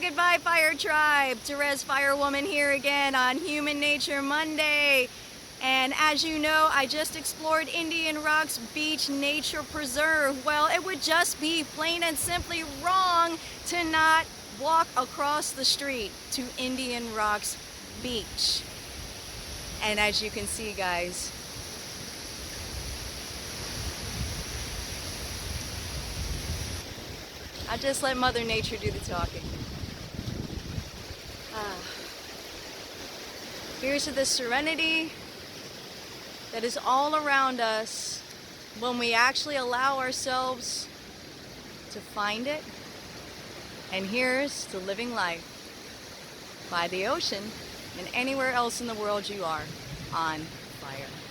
goodbye, Fire Tribe. Terez Firewoman here again on Human Nature Monday. And as you know, I just explored Indian Rocks Beach Nature Preserve. Well, it would just be plain and simply wrong to not walk across the street to Indian Rocks Beach. And as you can see, guys, I just let Mother Nature do the talking. Here's to the serenity that is all around us when we actually allow ourselves to find it. And here's to living life by the ocean and anywhere else in the world you are on fire.